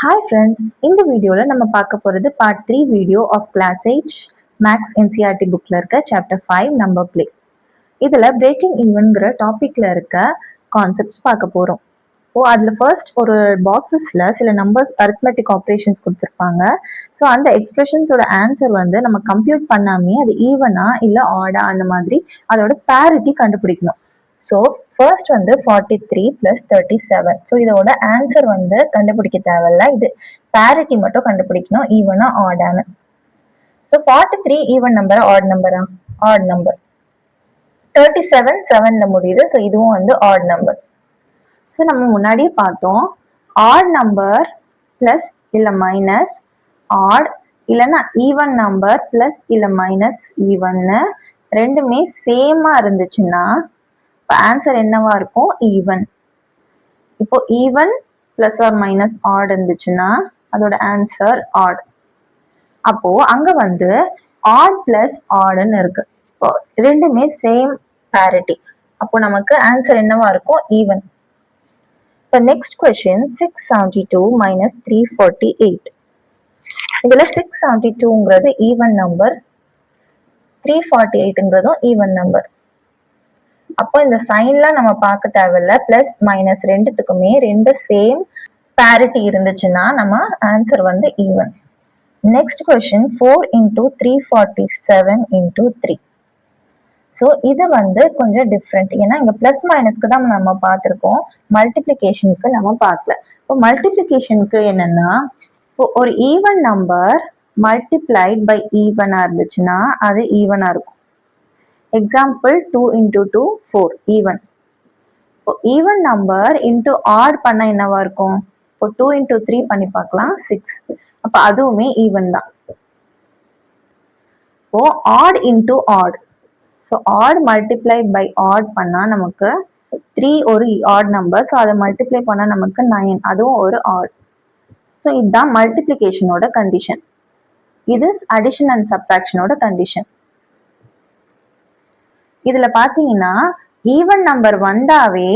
Hi friends, இந்த வீடியோல நம்ம பார்க்க போறது part 3 video of class 8 maths NCERT புக்ல இருக்க சாப்டர் 5 நம்பர் பிளே. இதுல பிரேக்கிங் ஈவன்ங்கிற டாபிக்ல இருக்க கான்செப்ட்ஸ் பார்க்க போறோம். அதுல ஃபர்ஸ்ட் ஒரு பாக்ஸஸ்ல சில நம்பர்ஸ் அரித்மெட்டிக் ஆப்ரேஷன்ஸ் கொடுத்துருப்பாங்க. ஸோ அந்த எக்ஸ்பிரஷன்ஸோட ஆன்சர் வந்து நம்ம கம்ப்யூட் பண்ணாமே அது ஈவனா இல்ல ஆடா அந்த மாதிரி அதோட பேரிட்டி கண்டுபிடிக்கணும். ஸோ ஃபர்ஸ்ட் வந்து 43 + 37. ஸோ இதோட ஆன்சர் வந்து கண்டுபிடிக்க தேவையில்ல, இது பேரிட்டி மட்டும் கண்டுபிடிக்கணும், ஈவனா ஆடான்னு. ஸோ 43 ஈவன் நம்பரா ஆட் நம்பரா? Add number. 37 7ல முடியுது, ஸோ இதுவும் வந்து ஆட் நம்பர். ஸோ நம்ம முன்னாடியே பார்த்தோம், ஆட் நம்பர் பிளஸ் இல்ல மைனஸ் ஆட் இல்லைன்னா ஈவன் நம்பர் பிளஸ் இல்ல மைனஸ் ஈவன்னு ரெண்டுமே சேமா இருந்துச்சுன்னா இப்போ ஆன்சர் என்னவா இருக்கும்? ஈவன். இப்போ even plus or minus odd இருந்துச்சுன்னா அதோட ஆன்சர் ஆட். அப்போ அங்க வந்து ஆட் பிளஸ் ஆடுன்னு இருக்கு, இப்போ ரெண்டுமே சேம் பேரிட்டி, அப்போ நமக்கு ஆன்சர் என்னவா இருக்கும்? ஈவன். இப்போ நெக்ஸ்ட் கொஸ்டின் 672 - 348. இதுல 672ங்கிறது ஈவன் நம்பர், 348ங்கிறதும் ஈவன் நம்பர். அப்போ இந்த சைன்லாம் நம்ம பார்க்க தேவையில்ல, பிளஸ் மைனஸ் ரெண்டுத்துக்குமே ரெண்டு சேம் பேரிட்டி இருந்துச்சுன்னா நம்ம ஆன்சர் வந்து ஈவன். Next question 4 × 347 × 3. ஸோ இது வந்து கொஞ்சம் டிஃப்ரெண்ட், ஏன்னா இங்க பிளஸ் மைனஸ்க்கு தான் நம்ம பார்த்துருக்கோம், மல்டிப்ளிகேஷனுக்கு நம்ம பார்க்கல. இப்போ மல்டிப்ளிகேஷனுக்கு என்னன்னா, இப்போ ஒரு ஈவன் நம்பர் மல்டிப்ளைட் பை ஈவனா இருந்துச்சுன்னா அது ஈவனா இருக்கும். Example 2 × 2 4 even. இப்போ ஈவன் நம்பர் இன்டூ ஆட் பண்ண என்னவா இருக்கும்? இப்போ 2 × 3 பண்ணி பார்க்கலாம், 6. அப்போ அதுவுமே ஈவன் தான். இப்போ odd into odd, so odd multiply by odd பண்ணா நமக்கு 3 ஒரு ஆட் நம்பர், ஸோ அதை மல்டிப்ளை பண்ணா நமக்கு 9, அதுவும் ஒரு ஆட். ஸோ இதுதான் மல்டிப்ளிகேஷனோட கண்டிஷன். இது அடிஷன் அண்ட் சப்ட்ராக்ஷனோட கண்டிஷன். இதுல பாத்தீங்கன்னா ஈவன் நம்பர் வந்தாவே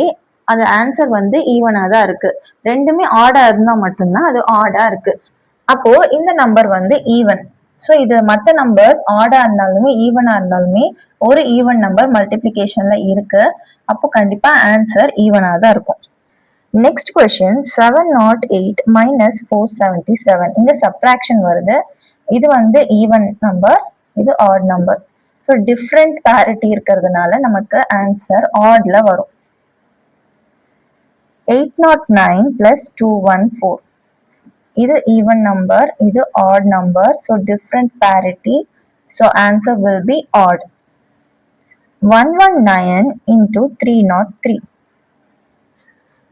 அது ஆன்சர் வந்து ஈவனா தான் இருக்கு, ரெண்டுமே ஆடா இருந்தா மட்டும்தான் அது ஆடா இருக்கு. அப்போ இந்த நம்பர் வந்து ஈவன். ஸோ இது மற்ற நம்பர்ஸ் ஆடா இருந்தாலுமே ஈவனா இருந்தாலுமே ஒரு ஈவன் நம்பர் மல்டிப்ளிகேஷன்ல இருக்கு, அப்போ கண்டிப்பா ஆன்சர் ஈவனா தான் இருக்கும். Next question 708 - 477. இங்க சப்ட்ராக்ஷன் வருது, இது வந்து ஈவன் நம்பர், இது odd number. So different parity இருக்கிறதுனால நமக்கு ஆன்சர் ஆட்ல வரும். 809 + 214. இது ஈவன் நம்பர், இது odd number, so different parity, so answer will be odd. 119 × 303.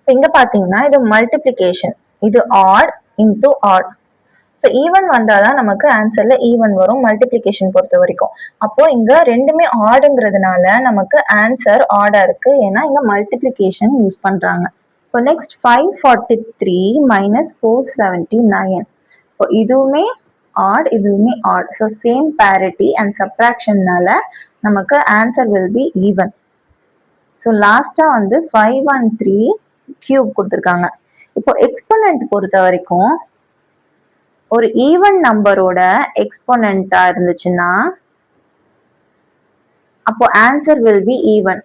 இங்க பாத்தீங்கன்னா இது மல்டிப்ளிகேஷன், இது odd into odd. So even வந்தாதான் நமக்கு ஆன்சர்ல ஈவன் வரும் மல்டிப்ளிகேஷன் பொறுத்த வரைக்கும். அப்போ இங்க ரெண்டுமே ஆடுங்கிறதுனால நமக்கு ஆன்சர் ஆடா இருக்கு, ஏன்னா இங்க மல்டிப்ளிகேஷன் யூஸ் பண்றாங்க. இப்போ நெக்ஸ்ட் 543 - 479. இப்போ இதுவுமே ஆட், இதுவுமே odd, so same parity and சப்ட்ராக்ஷன்னால நமக்கு answer will be even. So லாஸ்டா வந்து 513 கியூப் கொடுத்துருக்காங்க. இப்போ எக்ஸ்போனன்ட் பொறுத்த வரைக்கும் ஒரு ஈவன் நம்பரோட எக்ஸ்போனன்ட்டா இருந்துச்சுன்னா அப்போ answer will be even.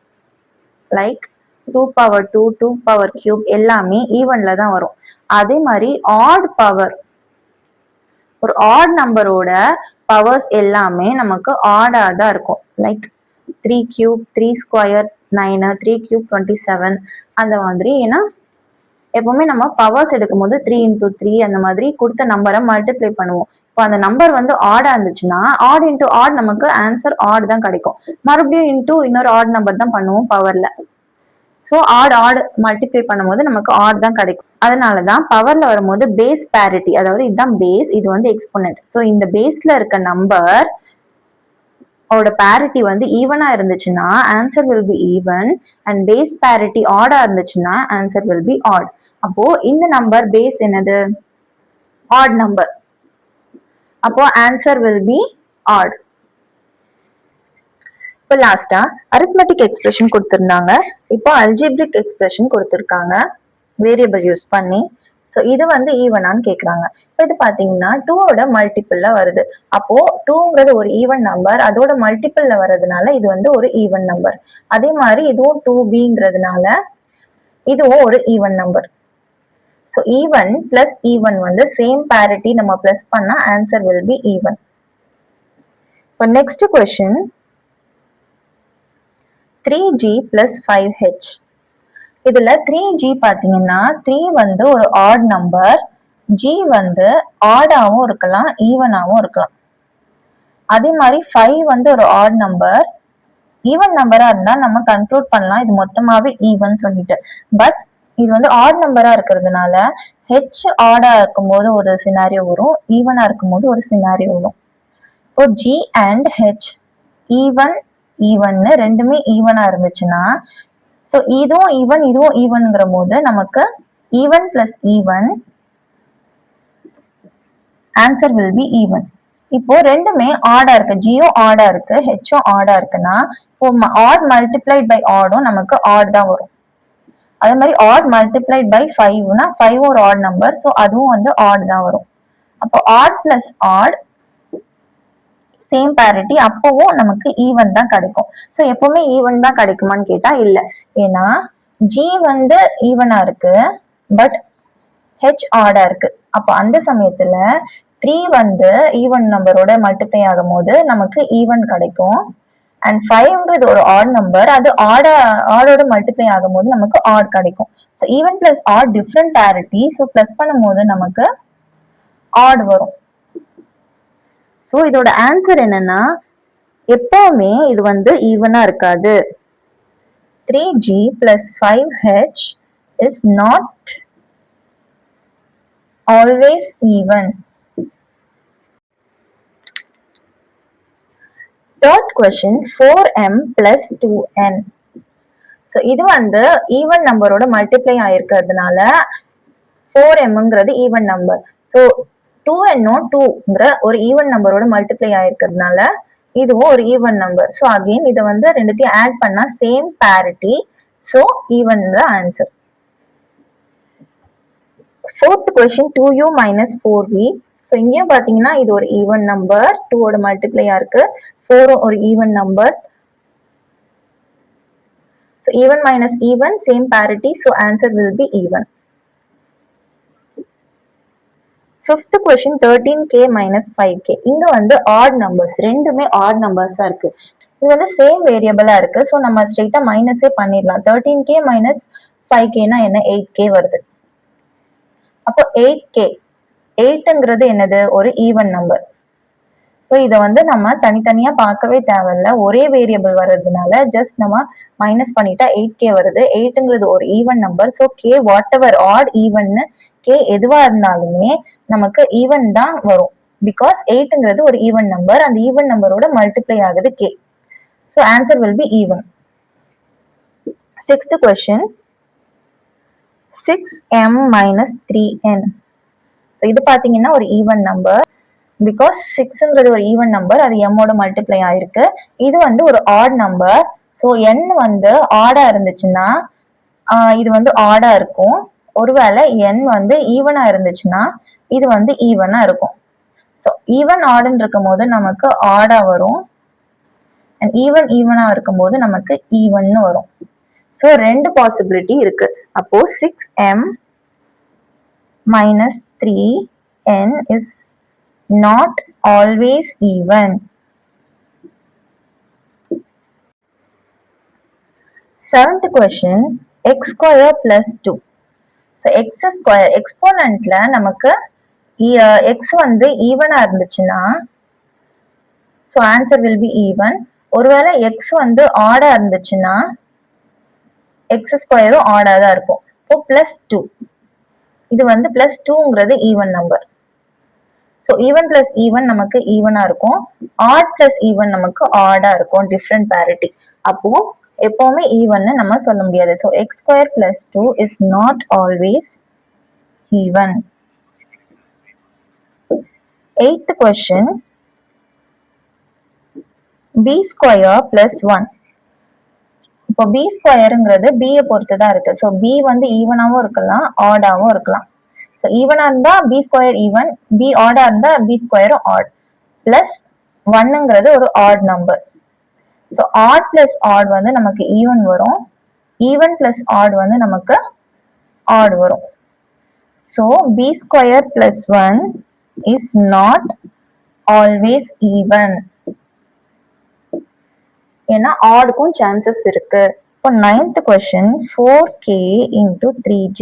Like 2^2 2^3 எல்லாமே ஈவன்ல தான் வரும். அதே மாதிரி ஆட் பவர், ஒரு ஆட் நம்பரோட பவர்ஸ் எல்லாமே நமக்கு ஆடா தான் இருக்கும். லைக் 3^3 3^2 9, 3^3 27 அந்த மாதிரி. ஏன்னா எப்பவுமே நம்ம பவர்ஸ் எடுக்கும் போது 3 × 3 அந்த மாதிரி கொடுத்த நம்பரை மல்டிப்ளை பண்ணுவோம். இப்போ அந்த நம்பர் வந்து ஆடா இருந்துச்சுன்னா ஆட் இன்டூ ஆட் நமக்கு ஆன்சர் ஆட் தான் கிடைக்கும், மறுபடியும் இன்டூ இன்னொரு ஆட் நம்பர் தான் பண்ணுவோம் பவர்ல. ஸோ ஆட் மல்டிப்ளை பண்ணும்போது நமக்கு ஆட் தான் கிடைக்கும். அதனாலதான் பவர்ல வரும்போது பேஸ் பேரிட்டி, அதாவது இதுதான் பேஸ், இது வந்து எக்ஸ்போனன்ட். ஸோ இந்த பேஸ்ல இருக்க நம்பர் ஓட பேரிட்டி வந்து ஈவனா இருந்துச்சுன்னா answer will be even, and base parity ஆடா இருந்துச்சுன்னா ஆன்சர் வில் பி ஆட். அப்போ இந்த நம்பர் பேஸ் என்னது? ஆட் நம்பர், அப்போ ஆன்சர் வில் பி ஆட். இப்போ லாஸ்டா அரித்மெட்டிக் எக்ஸ்பிரஷன் கொடுத்திருந்தாங்க, இப்போ அல்ஜிப்ரிக் எக்ஸ்பிரஷன் கொடுத்திருக்காங்க வேரியபிள் யூஸ் பண்ணி. ஸோ இது வந்து ஈவனான்னு கேட்குறாங்க. இப்போ இது பார்த்தீங்கன்னா 2ஓட மல்டிபிள்ல வருது. அப்போ 2ங்கிறது ஒரு ஈவன் நம்பர், அதோட மல்டிபிள்ல வர்றதுனால இது வந்து ஒரு ஈவன் நம்பர். அதே மாதிரி இதுவும் 2bங்கிறதுனால இதுவும் ஒரு even number. So even plus even வந்து சேம் parity நம்ம பிளஸ் பண்ணா ஆன்சர் வில் பி ஈவன். இப்போ next question 3g plus 5h. இதுல 3g பாத்தீங்கன்னா 3 வந்து ஒரு ஆட் நம்பர், g வந்து ஆடாவும் இருக்கலாம் ஈவனாவும் இருக்கலாம். அதே மாதிரி 5 வந்து ஒரு ஆட் நம்பர், ஈவன் நம்பரா இருந்தா நம்ம கன்க்ளூட் பண்ணலாம் இது மொத்தமாவே ஈவன் சொல்லிட்டு. பட் இது வந்து ஆட் நம்பரா இருக்கிறதுனால ஹெச் ஆடா இருக்கும்போது ஒரு சினாரியோ வரும், ஈவனா இருக்கும்போது ஒரு சினாரியோ வரும். இப்போ ஜி அண்ட் ஹெச் ஈவன் ஈவன்னு ரெண்டுமே ஈவனா இருந்துச்சுன்னா, ஸோ இதுவும் ஈவன் இதுவும் ஈவன்ங்கிற போது நமக்கு even plus even answer will be even. இப்போ ரெண்டுமே ஆடா இருக்கு, ஜியும் ஆடா இருக்கு ஹெச்சும் ஆடா இருக்குன்னா இப்போ ஆட் மல்டிப்ளைட் பை ஆடும் நமக்கு ஆட் தான் வரும். அதே மாதிரி ஆட் மல்டிப்ளைட் பை 5னா 5 ஒரு ஆட் நம்பர், ஸோ அதுவும் வந்து ஆட் தான் வரும். அப்போ odd plus odd same parity, அப்பவும் நமக்கு ஈவன் தான் கிடைக்கும். ஸோ எப்பவுமே ஈவன் தான் கிடைக்குமான்னு கேட்டா இல்ல. ஏன்னா ஜி வந்து ஈவனா இருக்கு பட் ஹெச் ஆடா இருக்கு. அப்போ அந்த சமயத்துல 3 வந்து ஈவன் நம்பரோட மல்டிப்ளை ஆகும் போது நமக்கு ஈவன் கிடைக்கும். அண்ட் 5ன்றது ஒரு ஆட் நம்பர், அது ஆடோட மல்டிப்ளை ஆகும் போது நமக்கு ஆட் கிடைக்கும். So even plus odd different parity, so plus பண்ணும் போது நமக்கு ஆட் வரும். ஸோ இதோட ஆன்சர் என்னன்னா எப்பவுமே இது வந்து ஈவனா இருக்காது. 3g plus 5h is not always even. Third question 4m plus 2n. So இது வந்து ஈவன் நம்பரோட மல்டிப்ளை ஆயிருக்கிறதுனால 4mங்கிறது ஈவன் நம்பர். ஸோ 2n-ம் 2ங்கிற ஒரு ஈவன் நம்பரோட மல்டிப்ளை ஆயிருக்கிறதுனால இதுவும் ஒரு ஈவன் நம்பர். ஸோ அகெயின் இதை வந்து ரெண்டுத்தையும் ஆட் பண்ணா சேம் parity, ஸோ ஈவன் தான் answer. Fourth question 2u minus 4v. So இங்கேயும் பார்த்தீங்கன்னா இது ஒரு ஈவன் நம்பர், 2ஓட மல்டிப்ளையா இருக்கு, 4 ஒரு even number. So even minus even same parity, so answer will be even. Fifth question 13k minus 5k. இங்க வந்து odd numbers, ரெண்டுமே ஆட் நம்பர்ஸா இருக்கு. இது வந்து சேம் வேரியபிளா இருக்கு, ஸோ நம்ம ஸ்ட்ரெயிட்டா மைனஸே பண்ணிடலாம். 13k மைனஸ் 5kனா என்ன, 8k வருது. அப்போ 8k 8ங்கிறது என்னது, ஒரு ஈவன் நம்பர். ஸோ இதை வந்து நம்ம தனித்தனியா பார்க்கவே தேவையில்ல, ஒரே வேரியபிள் வர்றதுனால ஜஸ்ட் நம்ம மைனஸ் பண்ணிட்டா 8k வருது. 8ங்கிறது ஒரு even number, so k whatever odd ஈவன்னு k எதுவா இருந்தாலுமே நமக்கு ஈவன் தான் வரும். பிகாஸ் 8ங்கிறது ஒரு ஈவன் நம்பர், அந்த ஈவன் நம்பரோட மல்டிப்ளை ஆகுது k. So answer will be even. Sixth question 6m minus 3n. So இது பார்த்தீங்கன்னா ஒரு ஈவன் நம்பர், பிகாஸ் 6ங்கிறது ஒரு ஈவன் நம்பர், அது m-ஓட மல்டிப்ளை ஆயிருக்கு. இது வந்து ஒரு ஆட் நம்பர், ஸோ n வந்து ஆடா இருந்துச்சுன்னா இது வந்து ஆடா இருக்கும். ஒருவேளை n வந்து ஈவனா இருந்துச்சுன்னா இது வந்து ஈவனா இருக்கும். ஸோ ஈவன் ஆடுன்னு இருக்கும் போது நமக்கு ஆடா வரும், அண்ட் ஈவன் ஈவனா இருக்கும் போது நமக்கு ஈவன்னு வரும். ஸோ ரெண்டு பாசிபிலிட்டி இருக்கு. அப்போ 6m minus 3n is not always even. Seventh question x square plus 2. So x square exponentல நமக்கு x வந்து ஈவனா இருந்துச்சுன்னா so answer will be even. ஒருவேளை x வந்து ஆடா இருந்துச்சுன்னா x ஸ்கொயரும் ஆடா தான் இருக்கும். இப்போ பிளஸ் 2, இது வந்து பிளஸ் 2ங்கிறது even number. So even plus even நமக்கு ஈவனா இருக்கும், ஆட் பிளஸ் ஈவன் நமக்கு ஆடா இருக்கும், டிஃப்ரெண்ட் parity. அப்போ எப்பவுமே ஈவன்னு நம்ம சொல்ல முடியாது. So x square plus 2 is not always even. Eighth question p square plus 1. இப்போ பி ஸ்கொயருங்கிறது பியை பொறுத்து தான் இருக்கு. ஸோ பி வந்து ஈவனாகவும் இருக்கலாம் ஆடாவும் இருக்கலாம். ஸோ ஈவனா இருந்தா பி ஸ்கொயர் ஈவன், பி ஆடா இருந்தா பி ஸ்கொயரும் ஆட், பிளஸ் ஒன்னுங்கிறது ஒரு odd number. So odd plus odd வந்து நமக்கு ஈவன் வரும், ஈவன் பிளஸ் ஆட் வந்து நமக்கு ஆட் வரும். So p square plus one is not always even. ஏன்னா ஆடுக்கும் சான்சஸ் இருக்கு. இப்போ 9th question 4k into 3j.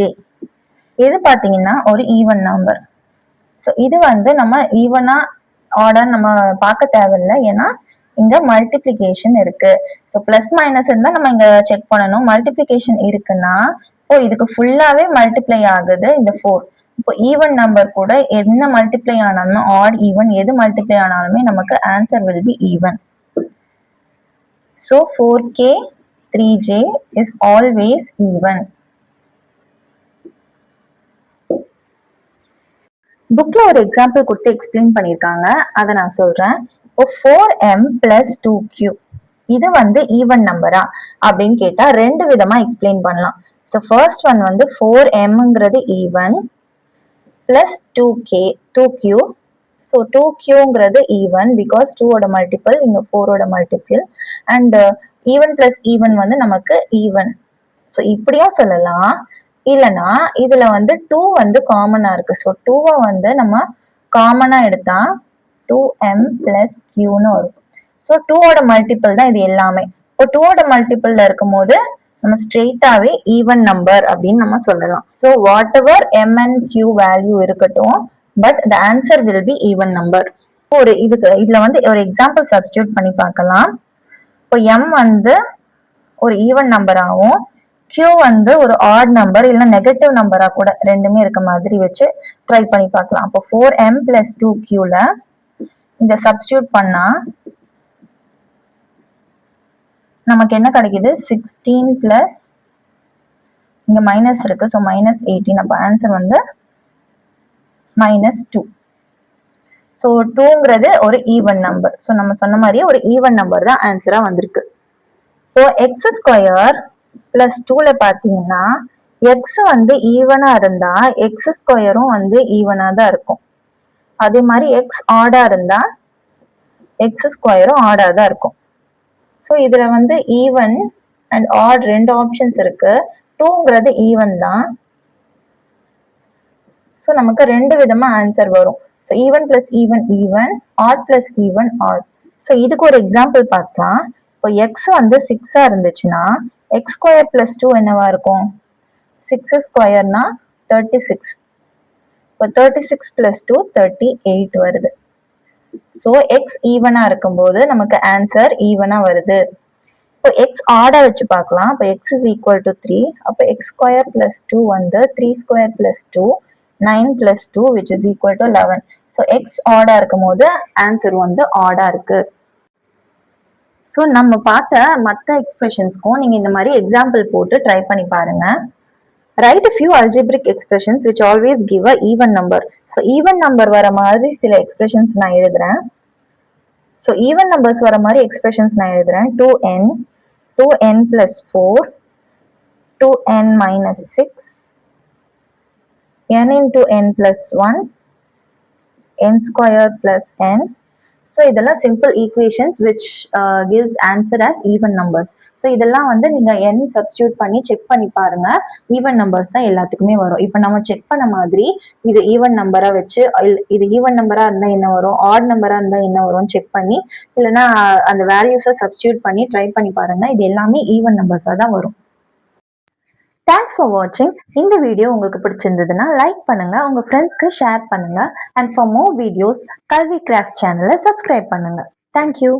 இது பாத்தீங்கன்னா ஒரு ஈவன் நம்பர். ஸோ இது வந்து நம்ம ஈவனா ஆர்டர் நம்ம பார்க்க தேவையில்லை, ஏன்னா இங்க மல்டிப்ளிகேஷன் இருக்கு. ஸோ பிளஸ் மைனஸ் இருந்தா நம்ம இங்க செக் பண்ணணும். மல்டிப்ளிகேஷன் இருக்குன்னா இப்போ இதுக்கு ஃபுல்லாவே மல்டிப்ளை ஆகுது இந்த 4. இப்போ ஈவன் நம்பர் கூட என்ன மல்டிப்ளை ஆனாலுமே, ஆட் ஈவன் எது மல்டிப்ளை ஆனாலுமே நமக்கு answer will be even. So 4k 3j is always even. புக்ல ஒரு எக்ஸாம்பிள் கொடுத்து எக்ஸ்பிளைன் பண்ணியிருக்காங்க, அதை நான் சொல்றேன். இப்போ 4m plus 2q இது வந்து ஈவன் நம்பரா அப்படின்னு கேட்டா ரெண்டு விதமா எக்ஸ்பிளைன் பண்ணலாம். ஸோ ஃபர்ஸ்ட் ஒன் வந்து 4mங்கிறது ஈவன் பிளஸ் 2q. ஸோ 2qங்கிறது ஈவன் பிகாஸ் 2ஓட மல்டிபிள் இங்க 4ஓட multiple, and even plus even வந்து நமக்கு ஈவன். ஸோ இப்படியும் சொல்லலாம், இல்லைன்னா இதுல வந்து 2 வந்து காமனா இருக்கு. ஸோ 2வை வந்து நம்ம காமனா எடுத்தா 2m பிளஸ் qன்னு வரும். ஸோ 2ஓட மல்டிபிள் தான் இது எல்லாமே. இப்போ 2ஓட மல்டிபிள்ல இருக்கும் போது நம்ம ஸ்ட்ரெயிட்டாவே ஈவன் நம்பர் அப்படின்னு நம்ம சொல்லலாம். So whatever m and q value இருக்கட்டும், but the answer will be even number. ஒரு இதுல வந்து ஒரு எக்ஸாம்பிள் சப்ஸ்டியூட் பண்ணி பார்க்கலாம். இப்போ m வந்து ஒரு ஈவன் நம்பராகவும் q வந்து ஒரு ஆட் நம்பர் இல்ல நெகட்டிவ் நம்பரா கூட ரெண்டுமே இருக்க மாதிரி வச்சு ட்ரை பண்ணி பார்க்கலாம். அப்போ 4m plus 2qல இந்த சப்ஸ்டியூட் பண்ணா நமக்கு என்ன கிடைக்குது? 16 பிளஸ் இங்க மைனஸ் இருக்கு, ஸோ மைனஸ் 18. அப்போ ஆன்சர் வந்து -2. ஸோ 2ங்கிறது ஒரு ஈவன் நம்பர். ஸோ நம்ம சொன்ன மாதிரியே ஒரு ஈவன் நம்பர் தான் ஆன்சரா வந்திருக்கு. ஸோ எக்ஸ் ஸ்கொயர் பிளஸ் 2ல பாத்தீங்கன்னா எக்ஸ் வந்து ஈவனா இருந்தா எக்ஸ் ஸ்கொயரும் வந்து ஈவனா தான் இருக்கும். அதே மாதிரி எக்ஸ் ஆடா இருந்தா எக்ஸ் ஸ்கொயரும் ஆடா தான் இருக்கும். ஸோ இதுல வந்து ஈவன் அண்ட் ஆட் ரெண்டு ஆப்ஷன்ஸ் இருக்கு. 2ங்கிறது ஈவன் தான், ஸோ நமக்கு ரெண்டு விதமா ஆன்சர் வரும். So even plus even even, odd plus even odd. So இதுக்கு ஒரு எக்ஸாம்பிள் பார்க்கலாம். இப்போ எக்ஸ் வந்து 6ஆ இருந்துச்சுன்னா எக்ஸ் ஸ்கொயர் பிளஸ் 2 என்னவா இருக்கும்? 6 ஸ்கொயர்னா 36. இப்போ 36 பிளஸ் 2 38 வருது. ஸோ எக்ஸ் ஈவனா இருக்கும்போது நமக்கு ஆன்சர் ஈவனா வருது. இப்போ எக்ஸ் ஆடா வச்சு பார்க்கலாம். இப்போ எக்ஸ் இஸ் ஈக்குவல் டு 3. அப்போ எக்ஸ் ஸ்கொயர் பிளஸ் 2 வந்து 3 square plus 2 9 plus 2 which is equal to 11. So X ஆடா இருக்கும் போது ஆன்சர் வந்து ஆடா இருக்கு. ஸோ நம்ம பார்த்த மற்ற எக்ஸ்பிரஷன்ஸ்க்கும் நீங்க இந்த மாதிரி எக்ஸாம்பிள் போட்டு ட்ரை பண்ணி பாருங்க. Write a few algebraic expressions which always give a even number. So even number வர மாதிரி சில expressions நான் எழுதுறேன். So even numbers வர மாதிரி expressions நான் எழுதுறேன். 2n plus 4, 2n minus 6, n into n plus 1, n square plus n. So இதெல்லாம் simple equations which gives answer as even numbers. So இதெல்லாம் வந்து நீங்க n substitute பண்ணி செக் பண்ணி பாருங்க, ஈவன் நம்பர்ஸ் தான் எல்லாத்துக்குமே வரும். இப்போ நம்ம செக் பண்ண மாதிரி இது ஈவன் நம்பரா வச்சு இது ஈவன் நம்பரா இருந்தா என்ன வரும், ஆட் நம்பரா இருந்தா என்ன வரும் செக் பண்ணி, இல்லைன்னா அந்த வேல்யூஸை சப்ஸ்டியூட் பண்ணி ட்ரை பண்ணி பாருங்க. இது எல்லாமே ஈவன் நம்பர்ஸா தான் வரும். தேங்க்ஸ் ஃபார் வாட்சிங். இந்த வீடியோ உங்களுக்கு பிடிச்சிருந்ததுன்னா லைக் பண்ணுங்க, உங்க ஃப்ரெண்ட்ஸ்க்கு ஷேர் பண்ணுங்க, அண்ட் ஃபார் மோர் வீடியோஸ் கல்வி கிராஃப்ட் சேனலை சப்ஸ்கிரைப் பண்ணுங்க. தேங்க்யூ.